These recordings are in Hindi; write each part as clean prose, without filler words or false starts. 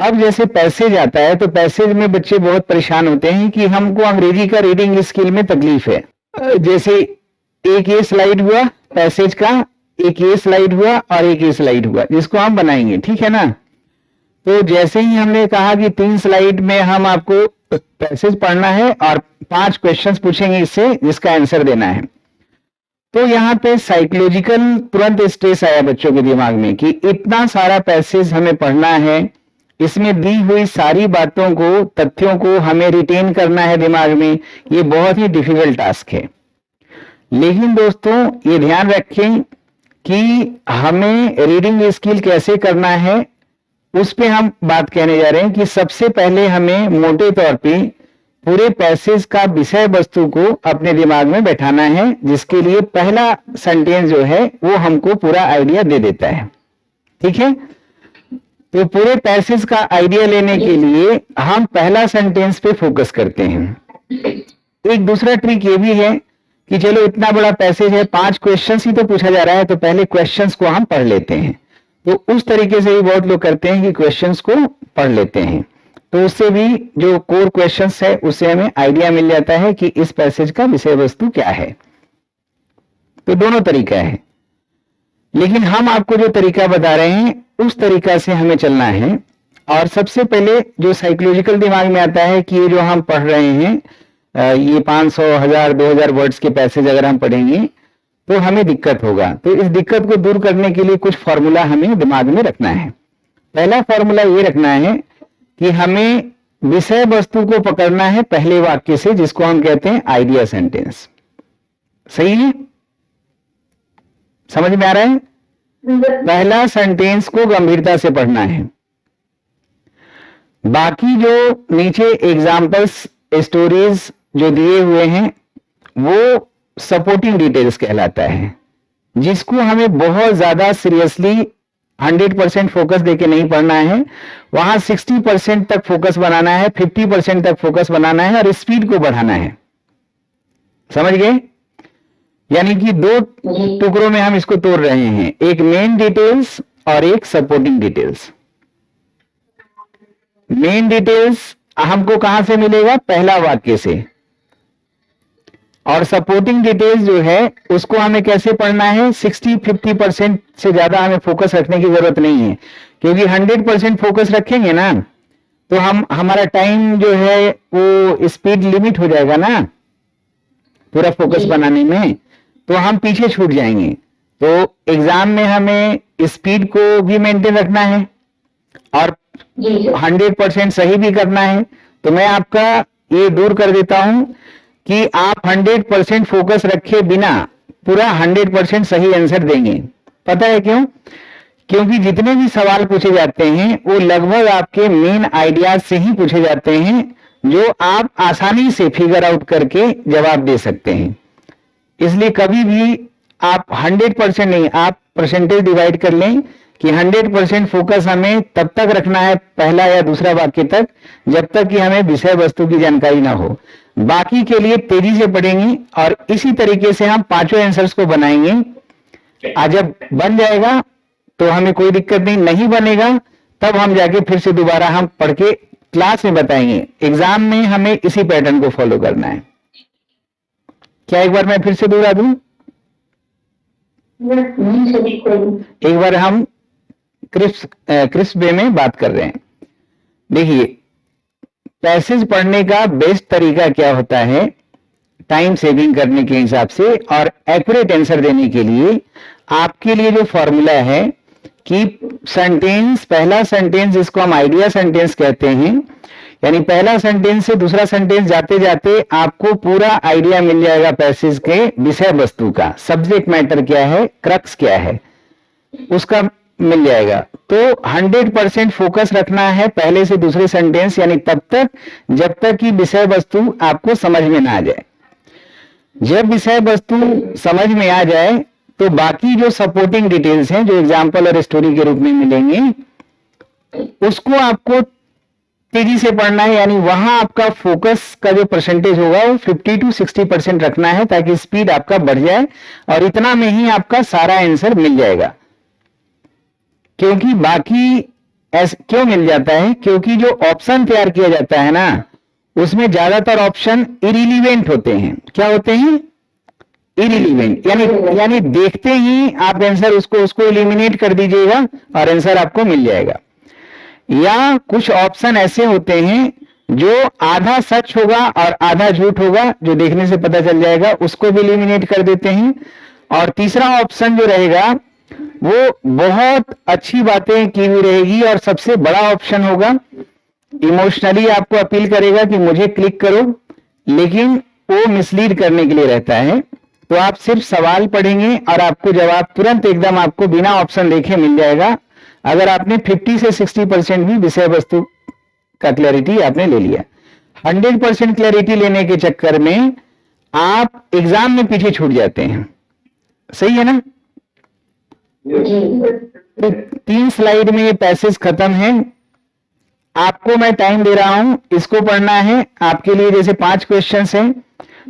अब जैसे पैसेज आता है तो पैसेज में बच्चे बहुत परेशान होते हैं कि हमको अंग्रेजी का रीडिंग स्किल में तकलीफ है। जैसे एक ये स्लाइड हुआ पैसेज का, एक ये स्लाइड हुआ और एक ये स्लाइड हुआ, जिसको हम बनाएंगे, ठीक है ना। तो जैसे ही हमने कहा कि 3 स्लाइड में हम आपको पैसेज पढ़ना है और 5 क्वेश्चंस पूछेंगे इससे, जिसका आंसर देना है। तो यहाँ पे साइकोलॉजिकल तुरंत स्ट्रेस आया बच्चों के दिमाग में कि इतना सारा पैसेज हमें पढ़ना है, इसमें दी हुई सारी बातों को, तथ्यों को हमें रिटेन करना है दिमाग में, ये बहुत ही डिफिकल्ट टास्क है। लेकिन दोस्तों ये ध्यान रखें कि हमें रीडिंग स्किल कैसे करना है, उस पे हम बात कहने जा रहे हैं कि सबसे पहले हमें मोटे तौर पे पूरे पैसेज का विषय वस्तु को अपने दिमाग में बैठाना है, जिसके लिए पहला सेंटेंस जो है वो हमको पूरा आइडिया दे देता है, ठीक है। तो पूरे पैसेज का आइडिया लेने के लिए हम पहला सेंटेंस पे फोकस करते हैं। एक दूसरा ट्रिक ये भी है कि चलो इतना बड़ा पैसेज है, 5 क्वेश्चंस ही तो पूछा जा रहा है, तो पहले क्वेश्चंस को हम पढ़ लेते हैं। तो उस तरीके से ही बहुत लोग करते हैं कि क्वेश्चंस को पढ़ लेते हैं, तो उससे भी जो कोर क्वेश्चंस है उससे हमें आइडिया मिल जाता है कि इस पैसेज का विषय वस्तु क्या है। तो दोनों तरीका है, लेकिन हम आपको जो तरीका बता रहे हैं उस तरीका से हमें चलना है। और सबसे पहले जो साइकोलॉजिकल दिमाग में आता है कि ये जो हम पढ़ रहे हैं ये 500, 1000, 2000 वर्ड्स के पैसेज अगर हम पढ़ेंगे तो हमें दिक्कत होगा। तो इस दिक्कत को दूर करने के लिए कुछ फॉर्मूला हमें दिमाग में रखना है। पहला फॉर्मूला ये रखना है कि हमें विषय वस्तु को पकड़ना है पहले वाक्य से, जिसको हम कहते हैं आइडिया सेंटेंस। सही है, समझ में आ रहा है? पहला सेंटेंस को गंभीरता से पढ़ना है। बाकी जो नीचे एग्जाम्पल्स, स्टोरीज जो दिए हुए हैं वो सपोर्टिंग डिटेल्स कहलाता है, जिसको हमें बहुत ज्यादा सीरियसली 100% फोकस देके नहीं पढ़ना है। वहां 60% तक फोकस बनाना है, 50% तक फोकस बनाना है और स्पीड को बढ़ाना है। समझ गए? यानी कि 2 टुकड़ों में हम इसको तोड़ रहे हैं, एक मेन डिटेल्स और एक सपोर्टिंग डिटेल्स। मेन डिटेल्स हमको कहां से मिलेगा? पहला वाक्य से। और सपोर्टिंग डिटेल्स जो है उसको हमें कैसे पढ़ना है? 60-50% से ज्यादा हमें फोकस रखने की जरूरत नहीं है, क्योंकि 100% फोकस रखेंगे ना तो हमारा टाइम जो है वो स्पीड लिमिट हो जाएगा ना पूरा फोकस बनाने में, तो हम पीछे छूट जाएंगे। तो एग्जाम में हमें स्पीड को भी मेंटेन रखना है और 100% सही भी करना है। तो मैं आपका ये दूर कर देता हूं कि आप 100% फोकस रखे बिना पूरा 100% सही आंसर देंगे। पता है क्यों? क्योंकि जितने भी सवाल पूछे जाते हैं वो लगभग आपके मेन आइडियाज से ही पूछे जाते हैं, जो आप आसानी से फिगर आउट करके जवाब दे सकते हैं। इसलिए कभी भी आप 100% नहीं, आप परसेंटेज डिवाइड कर लें कि 100% फोकस हमें तब तक रखना है पहला या दूसरा वाक्य तक, जब तक कि हमें विषय वस्तु की जानकारी ना हो। बाकी के लिए तेजी से पढ़ेंगे और इसी तरीके से हम 5 आंसर्स को बनाएंगे। आज जब बन जाएगा तो हमें कोई दिक्कत नहीं, नहीं बनेगा तब हम जाके फिर से दोबारा हम पढ़ के क्लास में बताएंगे। एग्जाम में हमें इसी पैटर्न को फॉलो करना है। क्या एक बार मैं फिर से दोहरा दूं? एक बार हम क्रिस्प वे में बात कर रहे हैं। देखिए, पैसेज पढ़ने का बेस्ट तरीका क्या होता है टाइम सेविंग करने के हिसाब से और एक्यूरेट आंसर देने के लिए? आपके लिए जो फॉर्मूला है कि सेंटेंस, पहला सेंटेंस जिसको हम आइडिया सेंटेंस कहते हैं, यानी पहला सेंटेंस से दूसरा सेंटेंस जाते जाते आपको पूरा आइडिया मिल जाएगा पैसेज के विषय वस्तु का, सब्जेक्ट मैटर क्या है, क्रक्स क्या है, उसका मिल जाएगा। तो 100% फोकस रखना है पहले से दूसरे सेंटेंस, यानी तब तक जब तक कि विषय वस्तु आपको समझ में ना आ जाए। जब विषय वस्तु समझ में आ जाए तो बाकी जो सपोर्टिंग डिटेल्स हैं, जो एग्जाम्पल और स्टोरी के रूप में मिलेंगे, उसको आपको तेजी से पढ़ना है। यानी वहां आपका फोकस का जो परसेंटेज होगा वो 50 से 60% रखना है, ताकि स्पीड आपका बढ़ जाए और इतना में ही आपका सारा आंसर मिल जाएगा। क्योंकि बाकी क्यों मिल जाता है? क्योंकि जो ऑप्शन तैयार किया जाता है ना, उसमें ज्यादातर ऑप्शन इरिलीवेंट होते हैं। क्या होते हैं? इरिलीवेंट, यानी देखते ही आप आंसर उसको एलिमिनेट कर दीजिएगा और आंसर आपको मिल जाएगा। या कुछ ऑप्शन ऐसे होते हैं जो आधा सच होगा और आधा झूठ होगा, जो देखने से पता चल जाएगा, उसको भी एलिमिनेट कर देते हैं। और तीसरा ऑप्शन जो रहेगा वो बहुत अच्छी बातें की हुई रहेगी और सबसे बड़ा ऑप्शन होगा, इमोशनली आपको अपील करेगा कि मुझे क्लिक करो, लेकिन वो मिसलीड करने के लिए रहता है। तो आप सिर्फ सवाल पढ़ेंगे और आपको जवाब तुरंत एकदम आपको बिना ऑप्शन देखे मिल जाएगा, अगर आपने 50 से 60% भी विषय वस्तु का क्लैरिटी आपने ले लिया। 100% क्लैरिटी लेने के चक्कर में आप एग्जाम में पीछे छूट जाते हैं। सही है ना? तो 3 स्लाइड में ये पैसेज खत्म है। आपको मैं टाइम दे रहा हूं, इसको पढ़ना है आपके लिए। जैसे 5 क्वेश्चंस हैं,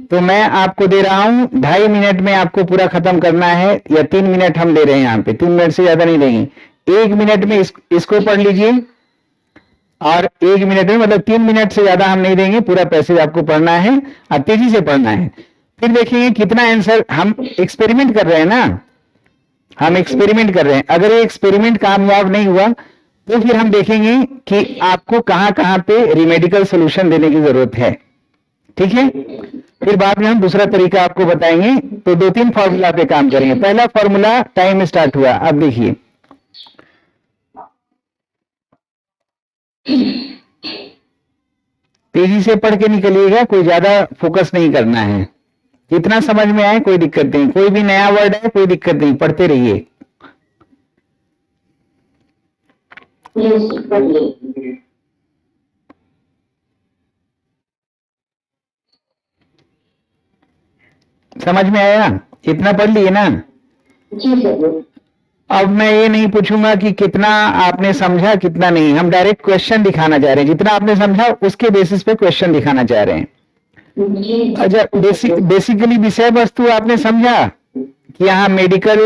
तो मैं आपको दे रहा हूं 2.5 मिनट में आपको पूरा खत्म करना है, या 3 मिनट हम ले रहे हैं यहाँ पे, 3 मिनट से ज्यादा नहीं लेंगे। 1 मिनट में इसको पढ़ लीजिए, और 1 मिनट में मतलब 3 मिनट से ज्यादा हम नहीं देंगे, पूरा पैसेज आपको पढ़ना है और तेजी से पढ़ना है। फिर देखेंगे कितना आंसर, हम एक्सपेरिमेंट कर रहे हैं ना, हम एक्सपेरिमेंट कर रहे हैं। अगर ये एक्सपेरिमेंट कामयाब नहीं हुआ तो फिर हम देखेंगे कि आपको कहां कहां पे रिमेडिकल सॉल्यूशन देने की जरूरत है। ठीक है? फिर बाद में हम दूसरा तरीका आपको बताएंगे। तो 2-3 फॉर्मूला पे काम करेंगे। पहला फॉर्मूला, टाइम स्टार्ट हुआ। अब देखिए, तेजी से पढ़ के निकलिएगा, कोई ज्यादा फोकस नहीं करना है, जितना समझ में आए कोई दिक्कत नहीं। कोई भी नया वर्ड है कोई दिक्कत नहीं, पढ़ते रहिए। समझ में आया? इतना पढ़ लिए ना? जी सर। अब मैं ये नहीं पूछूंगा कि कितना आपने समझा कितना नहीं, हम डायरेक्ट क्वेश्चन दिखाना चाह रहे हैं। जितना आपने समझा उसके बेसिस पे क्वेश्चन दिखाना चाह रहे हैं। अच्छा, बेसिकली विषय वस्तु आपने समझा कि यहाँ मेडिकल,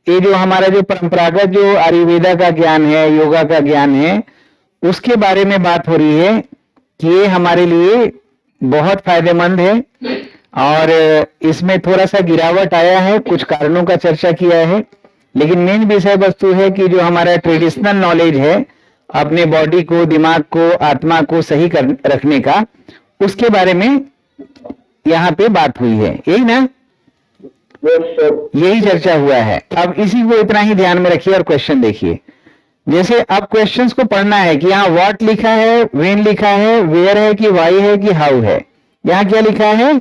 ये जो हमारा जो परंपरागत जो आयुर्वेदा का ज्ञान है, योगा का ज्ञान है, उसके बारे में बात हो रही है कि ये हमारे लिए बहुत फायदेमंद है। और इसमें थोड़ा सा गिरावट आया है, कुछ कारणों का चर्चा किया है, लेकिन मेन विषय वस्तु है कि जो हमारा ट्रेडिशनल नॉलेज है अपने बॉडी को, दिमाग को, आत्मा को सही रखने का, उसके बारे में यहाँ पे बात हुई है। यही ना? यही चर्चा हुआ है। अब इसी को इतना ही ध्यान में रखिए और क्वेश्चन देखिए। जैसे अब क्वेश्चंस को पढ़ना है कि यहाँ व्हाट लिखा है, व्हेन लिखा है, वेयर है कि व्हाई है कि हाउ है। यहाँ क्या लिखा है?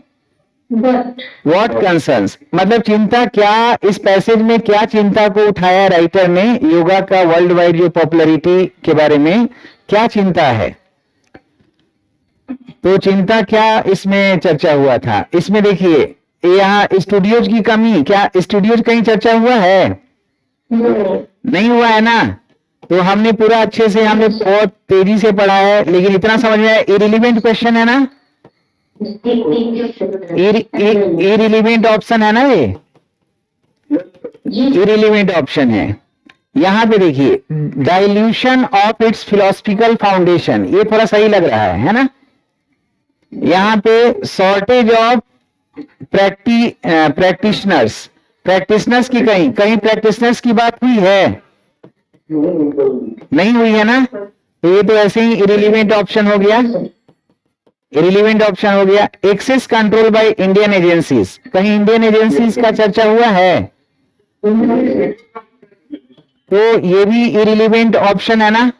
व्हाट कंसर्न्स, मतलब चिंता क्या, इस पैसेज में क्या चिंता को उठाया राइटर ने, योगा का वर्ल्ड वाइड जो पॉपुलैरिटी के बारे में क्या चिंता है। तो चिंता क्या इसमें चर्चा हुआ था। इसमें देखिए यहाँ स्टूडियोज की कमी, क्या स्टूडियोज कहीं चर्चा हुआ है? नहीं हुआ है ना? तो हमने पूरा अच्छे से, हमने बहुत तेजी से पढ़ा है, लेकिन इतना समझ में आया इरिलीवेंट क्वेश्चन है ना, इरिलीवेंट ऑप्शन है ना, ये इरिलीवेंट ऑप्शन है। यहाँ पे देखिए, dilution of its philosophical foundation, ये थोड़ा सही लग रहा है ना? यहाँ पे शॉर्टेज ऑफ प्रैक्टिशनर्स की कहीं प्रैक्टिशनर्स की बात हुई है? नहीं हुई है ना? तो ये तो ऐसे ही इरिलीवेंट ऑप्शन हो गया, इरिलीवेंट ऑप्शन हो गया। Access control by Indian agencies, कहीं इंडियन एजेंसीज का चर्चा हुआ है? तो ये भी इरिलीवेंट ऑप्शन है ना?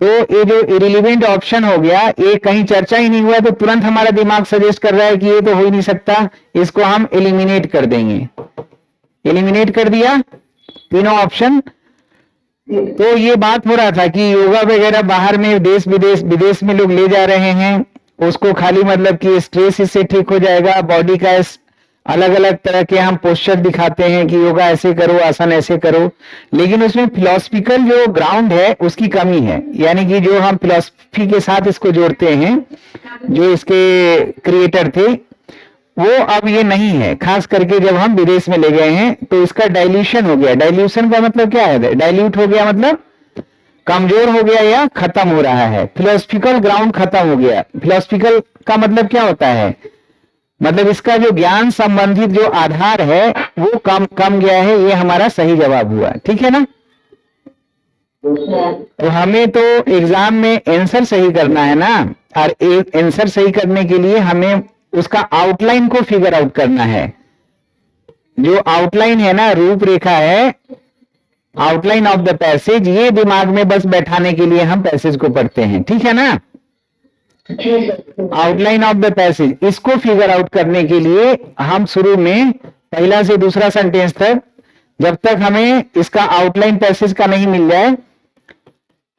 तो ये जो इरिलीवेंट ऑप्शन हो गया, ये कहीं चर्चा ही नहीं हुआ, तो तुरंत हमारा दिमाग सजेस्ट कर रहा है कि ये तो हो ही नहीं सकता, इसको हम एलिमिनेट कर देंगे। एलिमिनेट कर दिया तीनों ऑप्शन। तो ये बात हो रहा था कि योगा वगैरह बाहर में देश विदेश में लोग ले जा रहे हैं, उसको खाली मतलब कि स्ट्रेस इससे ठीक हो जाएगा, बॉडी का अलग अलग तरह के हम पोस्चर दिखाते हैं कि योगा ऐसे करो, आसन ऐसे करो, लेकिन उसमें फिलोसफिकल जो ग्राउंड है उसकी कमी है। यानी कि जो हम फिलोसफी के साथ इसको जोड़ते हैं, जो इसके क्रिएटर थे वो अब ये नहीं है, खास करके जब हम विदेश में ले गए हैं तो इसका डाइल्यूशन हो गया। डाइल्यूशन का मतलब क्या है? डाइल्यूट हो गया मतलब कमजोर हो गया या खत्म हो रहा है। फिलोसफिकल ग्राउंड खत्म हो गया। फिलोसफिकल का मतलब क्या होता है? मतलब इसका जो ज्ञान संबंधित जो आधार है वो कम गया है। ये हमारा सही जवाब हुआ, ठीक है ना। तो हमें तो एग्जाम में आंसर सही करना है ना, और आंसर सही करने के लिए हमें उसका आउटलाइन को फिगर आउट करना है। जो आउटलाइन है ना, रूपरेखा है, आउटलाइन ऑफ द पैसेज, ये दिमाग में बस बैठाने के लिए हम पैसेज को पढ़ते हैं, ठीक है ना। आउटलाइन ऑफ द पैसेज, इसको फिगर आउट करने के लिए हम शुरू में पहला से दूसरा सेंटेंस तक, जब तक हमें इसका आउटलाइन पैसेज का नहीं मिल जाए,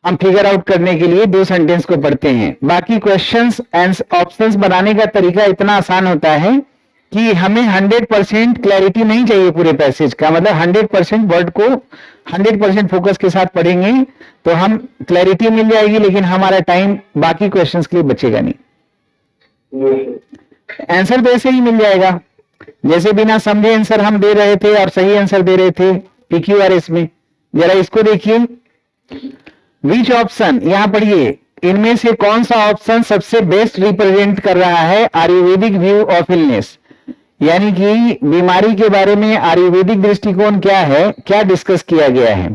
हम फिगर आउट करने के लिए 2 सेंटेंस को पढ़ते हैं। बाकी क्वेश्चंस एंड ऑप्शंस बनाने का तरीका इतना आसान होता है कि हमें 100% क्लैरिटी नहीं चाहिए पूरे पैसेज का। मतलब 100% वर्ड को 100% फोकस के साथ पढ़ेंगे तो हम क्लैरिटी मिल जाएगी, लेकिन हमारा टाइम बाकी क्वेश्चंस के लिए बचेगा नहीं। आंसर तो ऐसे ही मिल जाएगा जैसे बिना समझे आंसर हम दे रहे थे और सही आंसर दे रहे थे PQRS में। जरा इसको देखिए, विच ऑप्शन, यहां पढ़िए, इनमें से कौन सा ऑप्शन सबसे बेस्ट रिप्रेजेंट कर रहा है आयुर्वेदिक व्यू ऑफ इलनेस। यानी कि बीमारी के बारे में आयुर्वेदिक दृष्टिकोण क्या है, क्या डिस्कस किया गया है।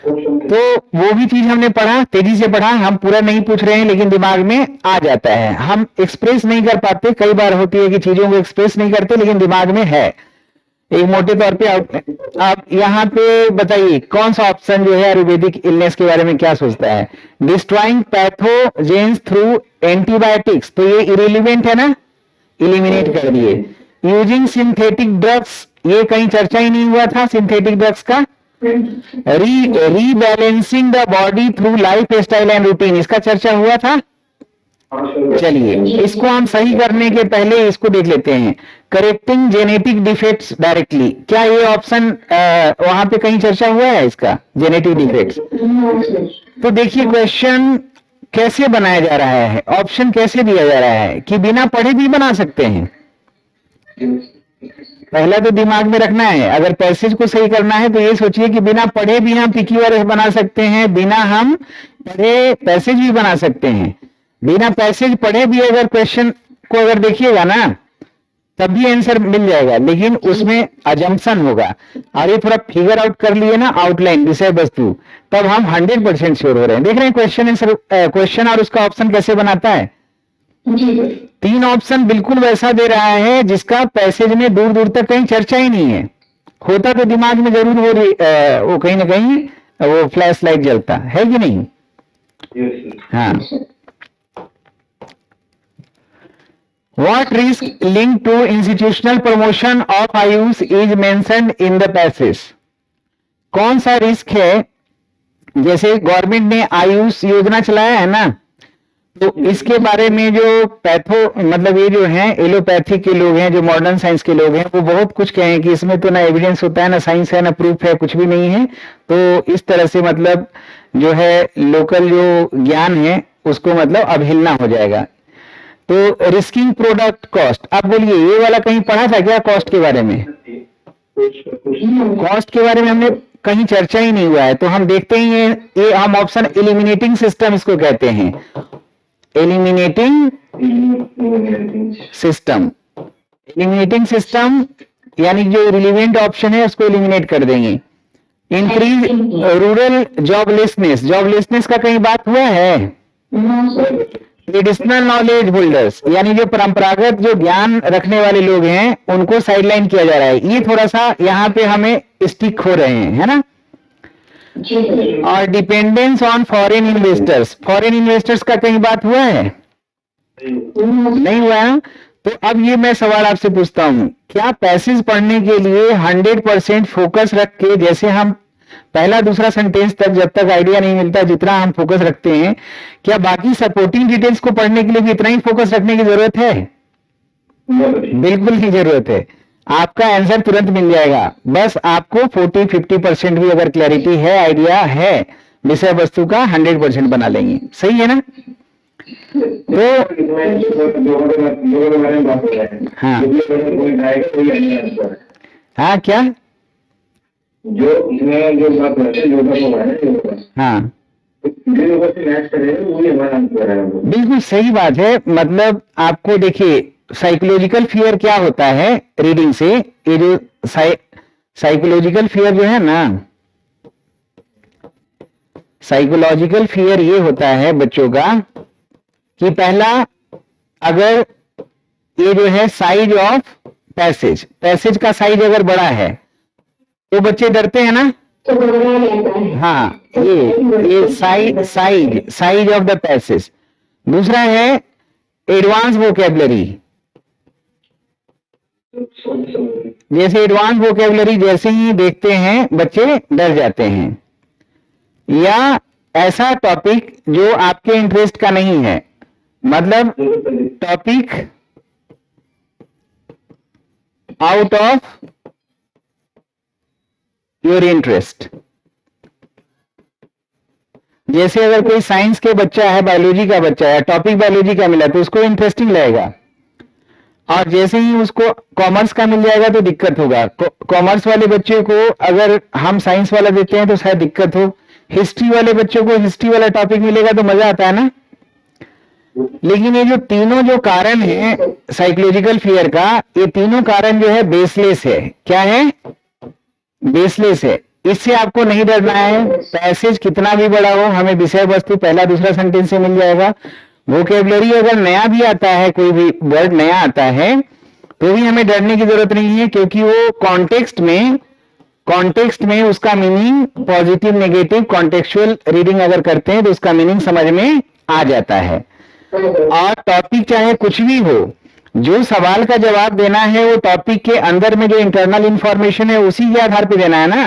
तो वो भी चीज हमने पढ़ा, तेजी से पढ़ा, हम पूरा नहीं पूछ रहे हैं लेकिन दिमाग में आ जाता है। हम एक्सप्रेस नहीं कर पाते, कई बार होती है कि चीजों को एक्सप्रेस नहीं करते लेकिन दिमाग में है एक मोटे तौर पे। आप यहाँ पे बताइए कौन सा ऑप्शन जो है आयुर्वेदिक इलनेस के बारे में क्या सोचता है। डिस्ट्रॉइंग पैथोजेन्स थ्रू एंटीबायोटिक्स, तो ये इरेलीवेंट है ना, इलिमिनेट कर दिए। यूजिंग सिंथेटिक ड्रग्स, ये कहीं चर्चा ही नहीं हुआ था सिंथेटिक ड्रग्स का। Rebalancing the body through life style and routine, इसका चर्चा हुआ था। चलिए इसको हम सही करने के पहले इसको देख लेते हैं। करेक्टिंग जेनेटिक डिफेक्ट्स डायरेक्टली, क्या ये ऑप्शन वहां पे कहीं चर्चा हुआ है इसका, जेनेटिक डिफेक्ट्स। तो देखिए क्वेश्चन कैसे बनाया जा रहा है, ऑप्शन कैसे दिया जा रहा है कि बिना पढ़े भी बना सकते हैं। पहला तो दिमाग में रखना है, अगर पैसेज को सही करना है तो ये सोचिए कि बिना पढ़े भी हम PQRS बना सकते हैं, बिना हम पढ़े पैसेज भी बना सकते हैं। बिना पैसेज पढ़े भी अगर क्वेश्चन को अगर देखिएगा ना तब भी आंसर मिल जाएगा, लेकिन उसमें अजम्पशन होगा। और ये थोड़ा फिगर आउट कर लिए ना, आउटलाइन, विषय वस्तु, तब हम 100% श्योर हो रहे हैं। देख रहे हैं क्वेश्चन आंसर, क्वेश्चन और उसका ऑप्शन कैसे बनाता है। 3 ऑप्शन बिल्कुल वैसा दे रहा है जिसका पैसेज में दूर दूर तक कहीं चर्चा ही नहीं है। होता तो दिमाग में जरूर हो रही वो कहीं ना कहीं वो फ्लैश लाइट जलता है कि नहीं। हाँ। What risk linked to institutional promotion of Ayush is mentioned in the passage? कौन सा रिस्क है, जैसे गवर्नमेंट ने आयुष योजना चलाया है ना, तो इसके बारे में जो पैथो मतलब ये जो हैं एलोपैथी के लोग हैं, जो मॉडर्न साइंस के लोग हैं, वो बहुत कुछ कहें कि इसमें तो ना एविडेंस होता है, ना साइंस है, ना प्रूफ है, कुछ भी नहीं है। तो इस तरह से मतलब जो है लोकल जो ज्ञान है उसको मतलब अवहेलना हो जाएगा। तो रिस्किंग प्रोडक्ट कॉस्ट, अब बोलिए ये वाला कहीं पढ़ा था क्या कॉस्ट के बारे में? कॉस्ट के बारे में हमने कहीं चर्चा ही नहीं हुआ है। तो हम देखते ही ये हम ऑप्शन एलिमिनेटिंग सिस्टम इसको कहते हैं, एलिमिनेटिंग सिस्टम। एलिमिनेटिंग सिस्टम यानी जो रिलीवेंट ऑप्शन है उसको एलिमिनेट कर देंगे। इंक्रीज रूरल जॉबलेसनेस, जॉबलेसनेस का कहीं बात हुआ है? ट्रेडिशनल नॉलेज होल्डर्स यानी जो परंपरागत जो ज्ञान रखने वाले लोग हैं उनको साइडलाइन किया जा रहा है। ये थोड़ा सा यहाँ पे हमें स्टिक हो रहे हैं, है ना। और dependence on foreign investors, foreign investors का कहीं बात हुआ है? नहीं हुआ है। तो अब ये मैं सवाल आपसे पूछता हूँ, क्या पैसेज पढ़ने के लिए 100% फोकस रख के, जैसे हम पहला दूसरा सेंटेंस तक जब तक आइडिया नहीं मिलता जितना हम फोकस रखते हैं, क्या बाकी सपोर्टिंग डिटेल्स को पढ़ने के लिए भी इतना ही फोकस रखने की जरूरत है? बिल्कुल नहीं जरूरत है। आपका आंसर तुरंत मिल जाएगा, बस आपको 40-50% भी अगर क्लैरिटी है, आइडिया है विषय वस्तु का, 100% बना लेंगे। सही है ना। तो हाँ हाँ क्या जो इसमें जो बात करते हैं योगा को है योगा हाँ योगा से मैच करेंगे वही हमारा आंसर है। बिल्कुल सही बात है। मतलब आपको देखिए साइकोलॉजिकल फियर क्या होता है रीडिंग से, ये जो साइकोलॉजिकल फियर जो है ना, साइकोलॉजिकल फियर ये होता है बच्चों का कि पहला, अगर ये जो है साइज ऑफ पैसेज का साइज अगर बड़ा है तो बच्चे डरते हैं ना। तो बढ़िया रहता है। हाँ, ये साइज ऑफ द पैसेज। दूसरा है एडवांस वोकेबलरी, जैसे एडवांस वोकेबलरी जैसे ही देखते हैं बच्चे डर जाते हैं, या ऐसा टॉपिक जो आपके इंटरेस्ट का नहीं है, मतलब topic out of your interest. जैसे अगर कोई साइंस के बच्चा है, बायोलॉजी का बच्चा है, टॉपिक बायोलॉजी का मिला तो उसको इंटरेस्टिंग लगेगा, और जैसे ही उसको कॉमर्स का मिल जाएगा तो दिक्कत होगा। कॉमर्स वाले बच्चे को अगर हम साइंस वाला देते हैं तो शायद दिक्कत हो, हिस्ट्री वाले बच्चों को हिस्ट्री वाला टॉपिक मिलेगा तो मजा आता है ना। लेकिन ये जो तीनों जो कारण है साइकोलॉजिकल फियर का, ये तीनों कारण जो है बेसलेस है। क्या है? बेसलेस है। इससे आपको नहीं डरना है। पैसेज कितना भी बड़ा हो, हमें विषय वस्तु पहला दूसरा सेंटेंस से मिल जाएगा। वोकेबलरी अगर नया भी आता है, कोई भी वर्ड नया आता है, तो भी हमें डरने की जरूरत नहीं है, क्योंकि वो कॉन्टेक्स्ट में उसका meaning positive negative contextual reading अगर करते हैं तो उसका मीनिंग समझ में आ जाता है। और टॉपिक चाहे कुछ भी हो, जो सवाल का जवाब देना है वो टॉपिक के अंदर में जो इंटरनल इंफॉर्मेशन है उसी के आधार पे देना है ना।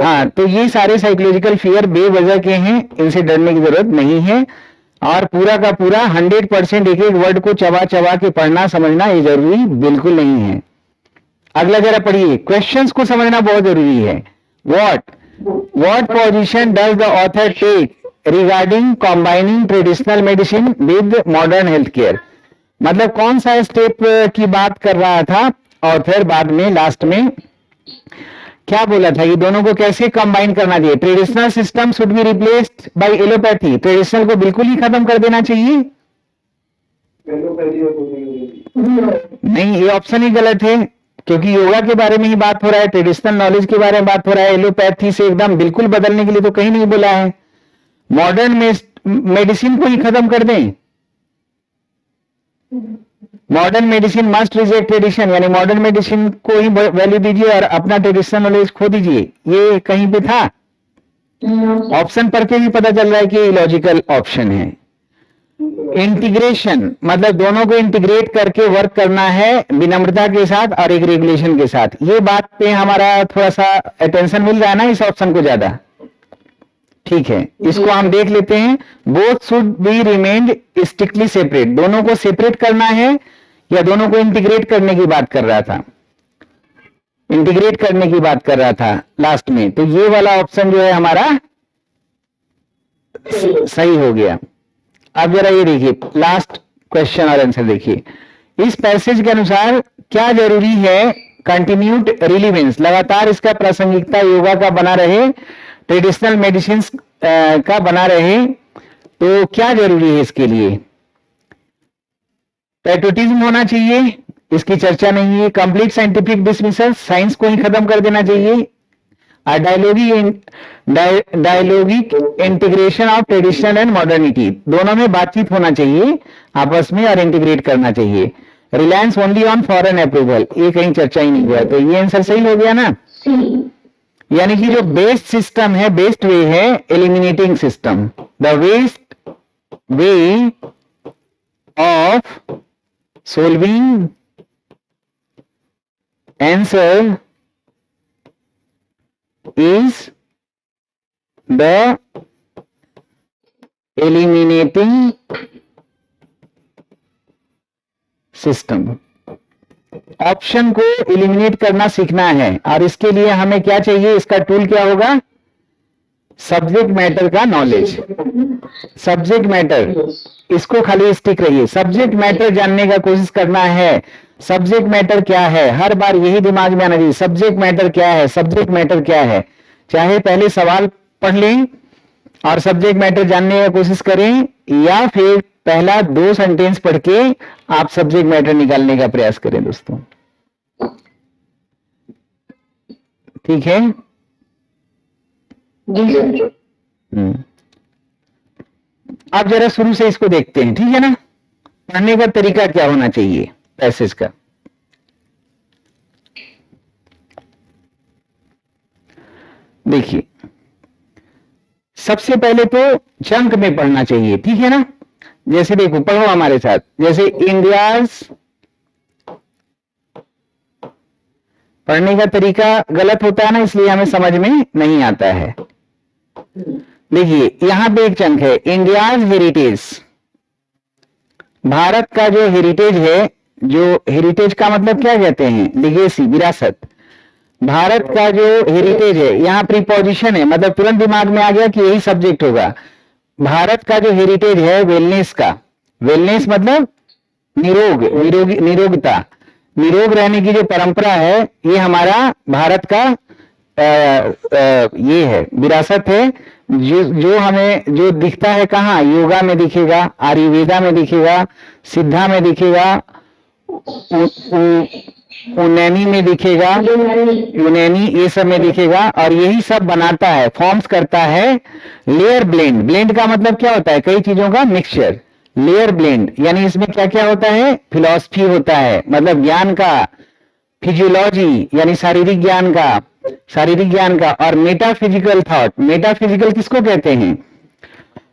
हाँ, तो ये सारे साइकोलॉजिकल फियर बेवजह के हैं, इनसे डरने की जरूरत नहीं है। और पूरा का पूरा 100% एक एक वर्ड को चबा चबा के पढ़ना समझना ये जरूरी बिल्कुल नहीं है। अगला जरा पढ़िए, क्वेश्चंस को समझना बहुत जरूरी है। What position does the author take regarding combining traditional medicine with modern health care. मतलब कौन सा स्टेप की बात कर रहा था ऑथर, बाद में लास्ट में क्या बोला था, ये दोनों को कैसे कंबाइन करना चाहिए। Traditional system should be replaced by allopathy, traditional को बिल्कुल ही खत्म कर देना चाहिए। नहीं, ये ऑप्शन ही गलत है, क्योंकि योगा के बारे में ही बात हो रहा है, ट्रेडिशनल नॉलेज के बारे में बात हो रहा है। एलोपैथी से एकदम बिल्कुल बदलने के लिए तो कहीं नहीं बोला है। मॉडर्न मेडिसिन को ही खत्म कर दें, modern medicine must reject tradition, यानी मॉडर्न मेडिसिन को ही वैल्यू दीजिए और अपना ट्रेडिशनल नॉलेज खो दीजिए, ये कहीं पे था? ऑप्शन पढ़ के भी पता चल रहा है कि इलॉजिकल ऑप्शन है। इंटीग्रेशन मतलब दोनों को इंटीग्रेट करके वर्क करना है विनम्रता के साथ और एक रेगुलेशन के साथ। ये बात पे हमारा थोड़ा सा अटेंशन मिल रहा है ना इस ऑप्शन को ज्यादा। ठीक है, इसको हम देख लेते हैं। Both should be remained strictly separate, दोनों को सेपरेट करना है या दोनों को इंटीग्रेट करने की बात कर रहा था? इंटीग्रेट करने की बात कर रहा था लास्ट में, तो ये वाला ऑप्शन जो है हमारा सही हो गया। अब जरा ये देखिए लास्ट क्वेश्चन और आंसर देखिए। इस पैसेज के अनुसार क्या जरूरी है? कंटिन्यूड रिलीवेंस, लगातार इसका प्रासंगिकता योगा का बना रहे, ट्रेडिशनल मेडिसिन का बना रहे, तो क्या जरूरी है इसके लिए? पैट्रियोटिज्म होना चाहिए, इसकी चर्चा नहीं है। कंप्लीट साइंटिफिक डिसमिसल, साइंस को ही खत्म कर देना चाहिए। Dialogic integration of traditional and modernity, दोनों में बातचीत होना चाहिए आपस में और इंटीग्रेट करना चाहिए। Reliance only on foreign approval, ये कहीं चर्चा ही नहीं हुआ, तो ये आंसर सही हो गया ना। यानी कि जो बेस्ट सिस्टम है, बेस्ट वे है eliminating system. The best way of solving answer is the eliminating system। Option को एलिमिनेट करना सीखना है, और इसके लिए हमें क्या चाहिए? इसका टूल क्या होगा? सब्जेक्ट मैटर का नॉलेज, सब्जेक्ट मैटर, इसको खाली स्टिक रहिए, सब्जेक्ट मैटर जानने का कोशिश करना है। सब्जेक्ट मैटर क्या है, हर बार यही दिमाग में आना चाहिए, सब्जेक्ट मैटर क्या है, सब्जेक्ट मैटर क्या है। चाहे पहले सवाल पढ़ लें और सब्जेक्ट मैटर जानने का कोशिश करें, या फिर पहला 2 सेंटेंस पढ़ के आप सब्जेक्ट मैटर निकालने का प्रयास करें दोस्तों। ठीक है अब जरा शुरू से इसको देखते हैं, ठीक है ना। पढ़ने का तरीका क्या होना चाहिए पैसेज का। देखिए सबसे पहले तो चंक में पढ़ना चाहिए, ठीक है ना। जैसे देखो, पढ़ो हमारे साथ, जैसे इंडियाज, पढ़ने का तरीका गलत होता है ना, इसलिए हमें समझ में नहीं आता है। देखिए यहां पे एक चंक है, इंडियाज हेरिटेज, भारत का जो हेरिटेज है, जो हेरिटेज का मतलब क्या कहते हैं, लिगेसी, विरासत। भारत का जो हेरिटेज है, यहाँ प्रीपोजिशन है, मतलब तुरंत दिमाग में आ गया कि यही सब्जेक्ट होगा। भारत का जो हेरिटेज है वेलनेस का, वेलनेस मतलब निरोग, निरोगता, निरोग रहने की जो परंपरा है, ये हमारा भारत का ये है, विरासत है, जो हमें जो दिखता है कहाँ, योगा में दिखेगा, आयुर्वेदा में दिखेगा, सिद्धा में दिखेगा, यूनानी में दिखेगा, यूनानी ये सब में दिखेगा, और यही सब बनाता है, फॉर्म्स करता है लेयर ब्लेंड। ब्लेंड का मतलब क्या होता है, कई चीजों का मिक्सचर, लेयर ब्लेंड, यानी इसमें क्या क्या होता है, फिलॉसफी होता है, मतलब ज्ञान का, फिजियोलॉजी यानी शारीरिक ज्ञान का, शारीरिक ज्ञान का, और मेटाफिजिकल थॉट, मेटाफिजिकल किसको कहते हैं,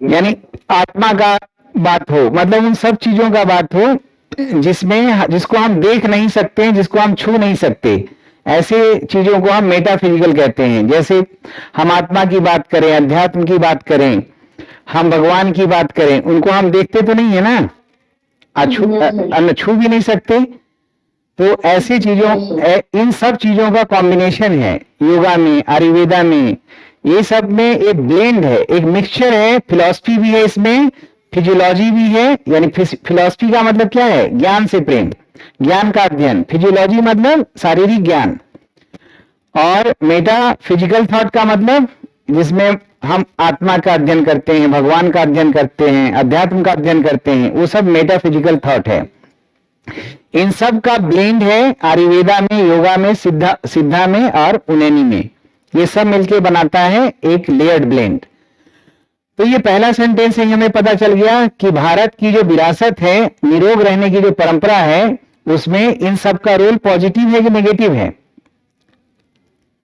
यानी आत्मा का बात हो, मतलब उन सब चीजों का बात हो जिसमें, जिसको हम देख नहीं सकते हैं, जिसको हम छू नहीं सकते, ऐसे चीजों को हम मेटाफिजिकल कहते हैं। जैसे हम आत्मा की बात करें, अध्यात्म की बात करें, हम भगवान की बात करें, उनको हम देखते तो नहीं है ना, छू भी नहीं सकते। तो ऐसी चीजों, इन सब चीजों का कॉम्बिनेशन है योगा में, आयुर्वेदा में, ये सब में एक ब्लेंड है, एक मिक्सचर है, फिलॉसफी भी है इसमें, फिजियोलॉजी भी है, यानी फिलॉसफी का मतलब क्या है, ज्ञान से प्रेम, ज्ञान का अध्ययन, फिजियोलॉजी मतलब शारीरिक ज्ञान, और मेटाफिजिकल थॉट का मतलब जिसमें हम आत्मा का अध्ययन करते हैं, भगवान का अध्ययन करते हैं, अध्यात्म का अध्ययन करते हैं, वो सब मेटाफिजिकल थॉट है। इन सब का ब्लेंड है आयुर्वेदा में, योगा में, सिद्धा में और यूनानी में, ये सब मिलके बनाता है एक लेयर्ड ब्लेंड। तो ये पहला सेंटेंस से हमें पता चल गया कि भारत की जो विरासत है, निरोग रहने की जो परंपरा है, उसमें इन सब का रोल पॉजिटिव है कि नेगेटिव है।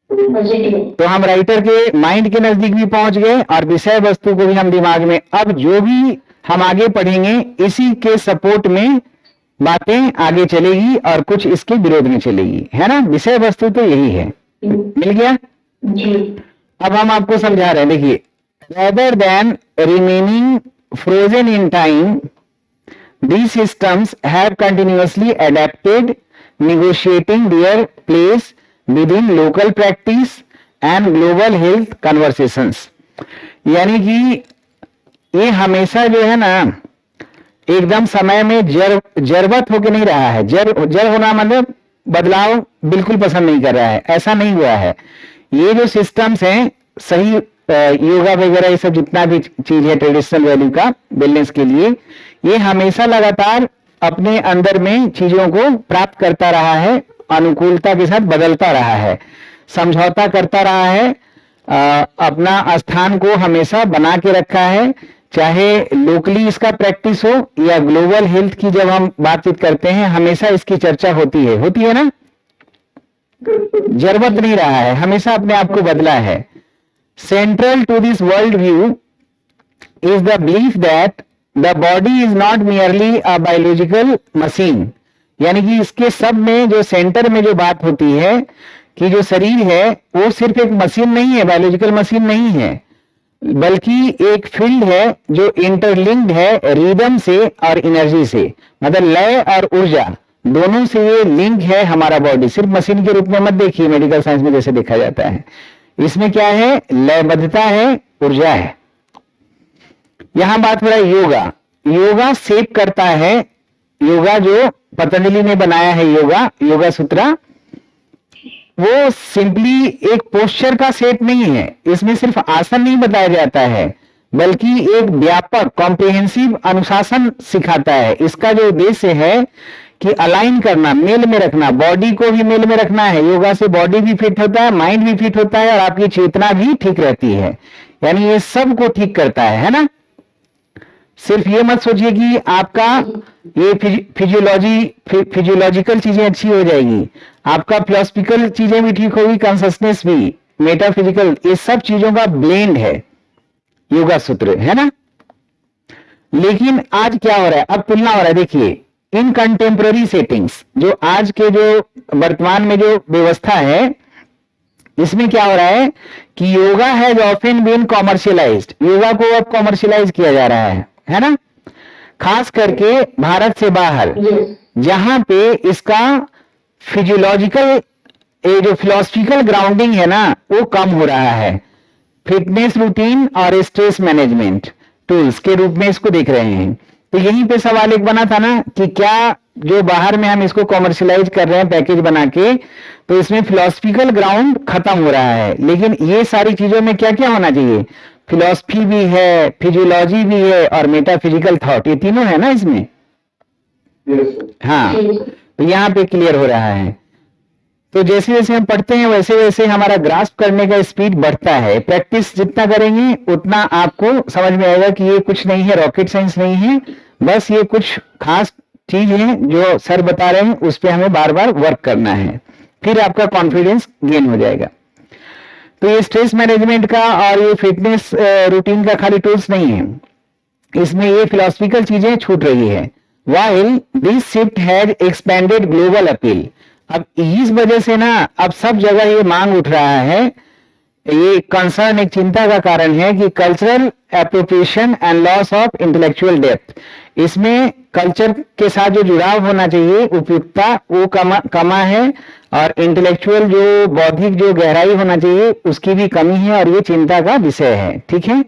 तो हम राइटर के माइंड के नजदीक भी पहुंच गए और विषय वस्तु को भी हम दिमाग में, अब जो भी हम आगे पढ़ेंगे इसी के सपोर्ट में बातें आगे चलेगी और कुछ इसके विरोध में चलेगी, है ना। विषय वस्तु तो यही है, मिल गया जी। अब हम आपको समझा रहे हैं, देखिए, rather than remaining frozen in time, these systems have continuously adapted, negotiating their place within local practice and global health conversations। यानी कि ये हमेशा जो है ना, एकदम समय में जरवत होके नहीं रहा है, जर होना मतलब बदलाव बिल्कुल पसंद नहीं कर रहा है, ऐसा नहीं हुआ है। ये जो सिस्टम्स हैं, सही योगा वगैरह ये सब जितना भी चीज है ट्रेडिशनल वैल्यू का बैलेंस के लिए, ये हमेशा लगातार अपने अंदर में चीजों को प्राप्त करता रहा है, अनुकूलता के साथ बदलता रहा है, समझौता करता रहा है, अपना स्थान को हमेशा बना के रखा है। चाहे लोकली इसका प्रैक्टिस हो या ग्लोबल हेल्थ की जब हम बातचीत करते हैं, हमेशा इसकी चर्चा होती है ना, जरबत नहीं रहा है, हमेशा अपने आप को बदला है। Central to this world view is the belief that the body is not merely a biological machine। यानी कि इसके सब में जो सेंटर में जो बात होती है कि जो शरीर है वो सिर्फ एक मशीन नहीं है, बायोलॉजिकल मशीन नहीं है, बल्कि एक फील्ड है जो इंटरलिंक्ड है रिदम से और एनर्जी से, मतलब लय और ऊर्जा दोनों से ये लिंक है हमारा बॉडी। सिर्फ मशीन के रूप में मत देखिए, मेडिकल साइंस में जैसे देखा जाता है, इसमें क्या है, लयबद्धता है, ऊर्जा है। यहां बात हो रहा है योगा। योगा सेप करता है, योगा जो पतंजलि ने बनाया है, योगा सूत्रा, वो सिंपली एक पोस्चर का सेट नहीं है। इसमें सिर्फ आसन नहीं बताया जाता है, बल्कि एक व्यापक कॉम्प्रिहेंसिव अनुशासन सिखाता है। इसका जो उद्देश्य है कि अलाइन करना, मेल में रखना, बॉडी को भी मेल में रखना है। योगा से बॉडी भी फिट होता है, माइंड भी फिट होता है, और आपकी चेतना भी ठीक रहती है। यानी ये सब को ठीक करता है ना। सिर्फ ये मत सोचिए कि आपका ये फिजियोलॉजिकल चीजें अच्छी हो जाएगी, आपका फिलोसफिकल चीजें भी ठीक होगी, कॉन्शसनेस भी, मेटाफिजिकल, ये सब चीजों का ब्लेंड है योगा सूत्र, है ना। लेकिन आज क्या हो रहा है, अब तुलना हो रहा है। देखिए, इन कंटेम्पररी सेटिंग्स, जो आज के जो वर्तमान में जो व्यवस्था है, इसमें क्या हो रहा है कि yoga has often been commercialised. Yoga को अब कॉमर्शियलाइज किया जा रहा है ना, खास करके भारत से बाहर, जहां पे इसका फिजियोलॉजिकल, ये जो फिलोसफिकल ग्राउंडिंग है ना, वो कम हो रहा है। फिटनेस रूटीन और स्ट्रेस मैनेजमेंट टूल्स के रूप में इसको देख रहे हैं। तो यहीं पे सवाल एक बना था ना कि क्या जो बाहर में हम इसको कॉमर्शियलाइज कर रहे हैं पैकेज बना के, तो इसमें फिलोसफिकल ग्राउंड खत्म हो रहा है। लेकिन ये सारी चीजों में क्या क्या होना चाहिए, फिलोसफी भी है, फिजियोलॉजी भी है, और मेटाफिजिकल थॉट, ये तीनों है ना इसमें। हाँ, तो यहाँ पे क्लियर हो रहा है। तो जैसे जैसे हम पढ़ते हैं वैसे वैसे हमारा ग्रास्प करने का स्पीड बढ़ता है। प्रैक्टिस जितना करेंगे उतना आपको समझ में आएगा कि ये कुछ नहीं है, रॉकेट साइंस नहीं है, बस ये कुछ खास चीज है जो सर बता रहे हैं, उस पर हमें बार बार वर्क करना है, फिर आपका कॉन्फिडेंस गेन हो जाएगा। तो ये स्ट्रेस मैनेजमेंट का और ये फिटनेस रूटीन का खाली टूल्स नहीं है, इसमें ये फिलोसफिकल चीजें छूट रही है। While this shift has expanded global appeal. अब इस वजह से ना अब सब जगह ये मांग उठ रहा है, ये कंसर्न, एक चिंता का कारण है कि cultural appropriation and loss of intellectual depth, इसमें कल्चर के साथ जो जुड़ाव होना चाहिए, उपयुक्तता, वो कमा है, और इंटेलेक्चुअल जो बौद्धिक जो गहराई होना चाहिए उसकी भी कमी है, और ये चिंता का विषय है। ठीक है।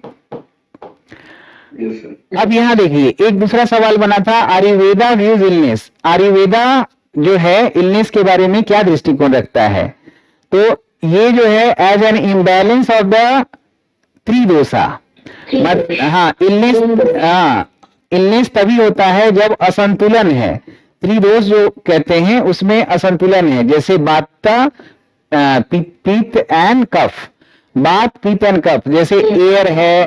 अब यहाँ देखिए, एक दूसरा सवाल बना था, आयुर्वेदा व्यूज इलनेस। आयुर्वेदा जो है इलनेस के बारे में क्या दृष्टिकोण रखता है, तो ये जो है as an imbalance of the tridosha. हाँ, इलनेस तभी होता है जब असंतुलन है। त्रिदोष जो कहते हैं उसमें असंतुलन है, जैसे वाता, पित्त एंड कफ। बात, पित्त एंड कफ, जैसे एयर है,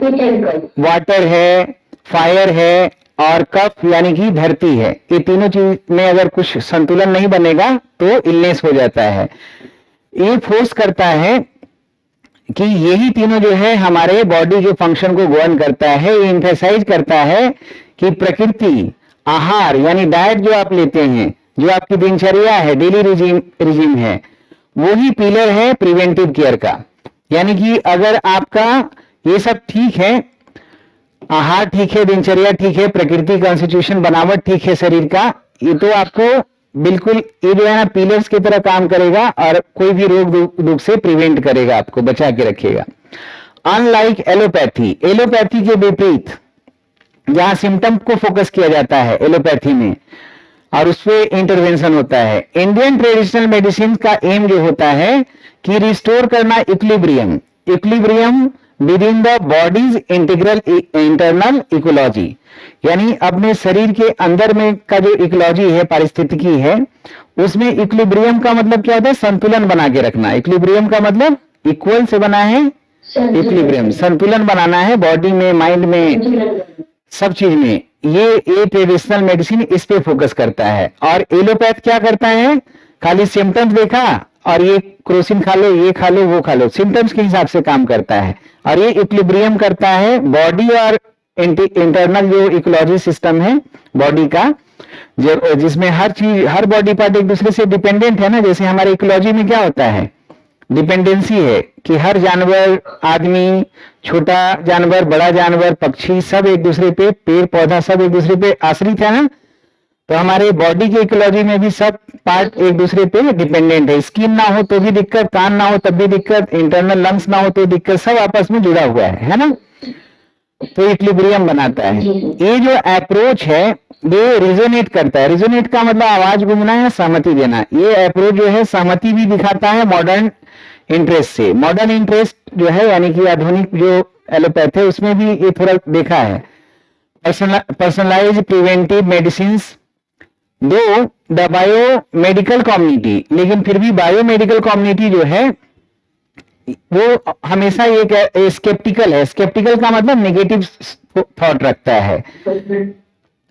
वाटर है, फायर है, और कफ यानी कि धरती है। ये तीनों चीज में अगर कुछ संतुलन नहीं बनेगा तो इलनेस हो जाता है। ये फोर्स करता है कि यही तीनों जो है हमारे बॉडी के फंक्शन को गवर्न करता है। ये एम्फेसाइज करता है कि प्रकृति, आहार यानी डाइट जो आप लेते हैं, जो आपकी दिनचर्या है, डेली रिजीम है, वो ही पिलर है प्रिवेंटिव केयर का। यानी कि अगर आपका ये सब ठीक है, आहार ठीक है, दिनचर्या ठीक है, प्रकृति कॉन्स्टिट्यूशन बनावट ठीक है शरीर का, ये तो आपको बिल्कुल ये जो है ना पिलर्स की तरह काम करेगा, और कोई भी रोग दुख से प्रिवेंट करेगा, आपको बचा के रखेगा। अनलाइक एलोपैथी, एलोपैथी के विपरीत, जहां सिम्टम को फोकस किया जाता है एलोपैथी में, और उस पर इंटरवेंशन होता है। इंडियन ट्रेडिशनल मेडिसिन का एम जो होता है कि रिस्टोर करना equilibrium with in the bodies internal ecology, यानी अपने शरीर के अंदर में का जो इकोलॉजी है, पारिस्थितिकी है, उसमें इक्विलिब्रियम का मतलब क्या होता है, संतुलन बना के रखना। इक्विलिब्रियम का मतलब इक्वल से बना है, इक्विलिब्रियम संतुलन बनाना है, बॉडी में, माइंड में, सब चीज में। ये ट्रेडिशनल मेडिसिन इस पे फोकस करता है। और एलोपैथ क्या करता है, खाली सिम्टम्स देखा और ये क्रोसिन खा लो, ये खा लो, वो खा लो, सिम्टम्स के हिसाब से काम करता है। और ये इक्विलिब्रियम करता है बॉडी और इंटरनल जो इकोलॉजी सिस्टम है बॉडी का, जो जिसमें हर चीज, हर बॉडी पार्ट एक दूसरे से डिपेंडेंट है ना। जैसे हमारे इकोलॉजी में क्या होता है, डिपेंडेंसी है कि हर जानवर, आदमी, छोटा जानवर, बड़ा जानवर, पक्षी, सब एक दूसरे पे, पेड़ पौधा सब एक दूसरे पे आश्रित है ना। तो हमारे बॉडी की इकोलॉजी में भी सब पार्ट एक दूसरे पे डिपेंडेंट है। स्किन ना हो तो भी दिक्कत, कान ना हो तब भी दिक्कत, इंटरनल लंग्स ना हो तो दिक्कत, सब आपस में जुड़ा हुआ है ना। तो इक्विलिब्रियम बनाता है। ये जो अप्रोच है ये रिजोनेट करता है। रिजोनेट का मतलब आवाज गूंजना या सहमति देना। ये अप्रोच जो है सहमति भी दिखाता है मॉडर्न इंटरेस्ट से। मॉडर्न इंटरेस्ट जो है यानी कि आधुनिक जो एलोपैथ है उसमें भी ये थोड़ा देखा है। पर्सनलाइज प्रिवेंटिव मेडिसिन, दो द बायो मेडिकल कम्युनिटी, लेकिन फिर भी बायो मेडिकल कम्युनिटी जो है वो हमेशा एक स्केप्टिकल है। स्केप्टिकल का मतलब नेगेटिव थॉट रखता है।